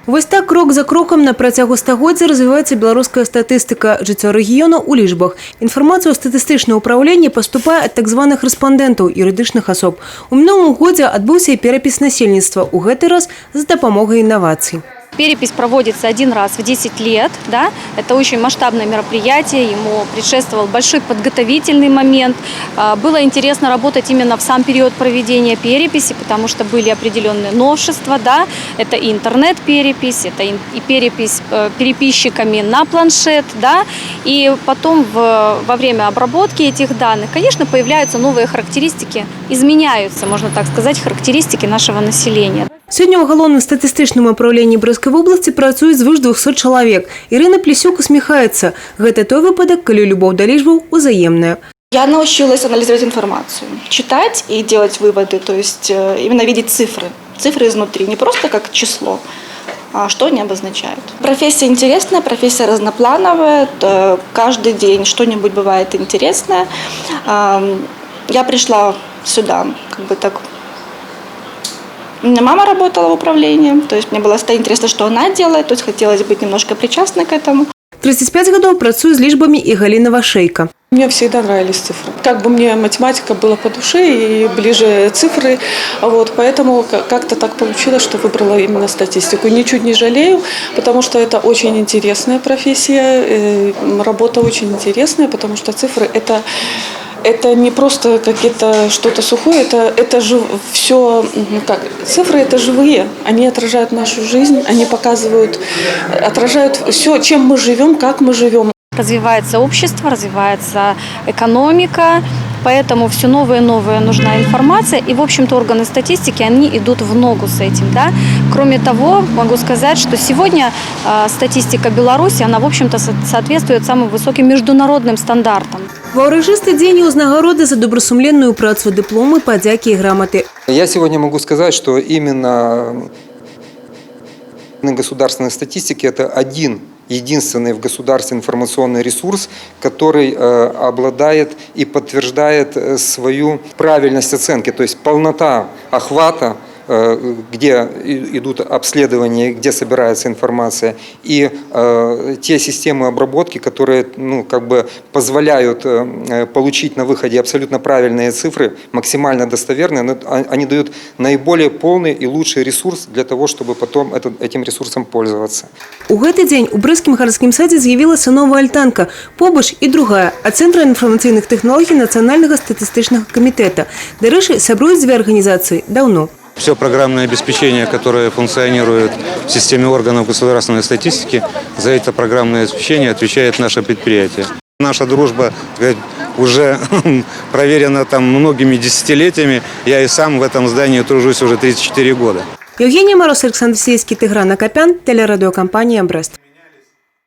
Вось так крок за кроком на працягу стагоддзя развіваецца беларуская статыстыка. Жыццё рэгіёна ў лічбах. Інфармацыя ў статыстычнае ўпраўленне паступае ад так званых рэспандэнтаў юрыдычных асоб. У мінулым годзе адбыўся і перапіс насельніцтва, у гэты раз з дапамогай інавацый. Перепись проводится один раз в 10 лет. Да? Это очень масштабное мероприятие, ему предшествовал большой подготовительный момент. Было интересно работать именно в сам период проведения переписи, потому что были определенные новшества. Да? Это и интернет-перепись, это и перепись переписчиками на планшет. Да? И потом во время обработки этих данных, конечно, появляются новые характеристики, изменяются, можно так сказать, характеристики нашего населения. Сёння ў галоўным статыстычным управленні Брэскай вобласці працуюць звыш 200 чалавек. Ірына Плесюк усміхаецца. Гэта той выпадак, калі любоў да лічбаў узаемная. Я научилась анализировать информацию, читать и делать выводы, то есть именно видеть цифры. Цифры изнутри, не просто как число, а что они обозначают. Профессия интересная, профессия разноплановая, каждый день что-нибудь бывает интересное. Я пришла сюда как бы так. У меня мама работала в управлении, то есть мне было интересно, что она делает, то есть хотелось быть немножко причастной к этому. 35 гадоў працуе з лічбамі і Галіна Вашейка. Мне всегда нравились цифры. Как бы мне математика была по душе и ближе цифры, поэтому как-то так получилось, что выбрала именно статистику. Ничуть не жалею, потому что это очень интересная профессия, работа очень интересная, потому что цифры это не просто какие-то что-то сухое, это же все, цифры это живые, они отражают нашу жизнь, они показывают, отражают все, чем мы живем, как мы живем. Развивается общество, развивается экономика, поэтому все новое и новое нужна информация. И, в общем-то, органы статистики, они идут в ногу с этим. Да? Кроме того, могу сказать, что сегодня статистика Беларуси, она, в общем-то, соответствует самым высоким международным стандартам. Ва ўрачысты дзень ўзнагароды за добрасумленную працу, дыпломы, падзякі і граматы. Я сегодня могу сказать, что именно государственная статистика – это единственный в государстве информационный ресурс, который обладает и подтверждает свою правильность оценки, то есть полнота охвата, где идут обследования, где собирается информация, и те системы обработки, которые позволяют получить на выходе абсолютно правильные цифры, максимально достоверные, но они дают наиболее полный и лучший ресурс для того, чтобы потом этим ресурсом пользоваться. У гэты дзень у брэскім гарадскім садзе з'явілася новая альтанка, побач і другая ад Цэнтра інфармацыйных тэхналогій Нацыянальнага статыстычнага камітэта. Дарэчы, сябруюць дзве арганізацыі даўно. Все программное обеспечение, которое функционирует в системе органов государственной статистики, за это программное обеспечение отвечает наше предприятие. Наша дружба уже проверена многими десятилетиями. Я и сам в этом здании тружусь уже 34 года. Евгения Мороз, Александр Сельский, Тигран Акопян, телерадиокомпания «Брест».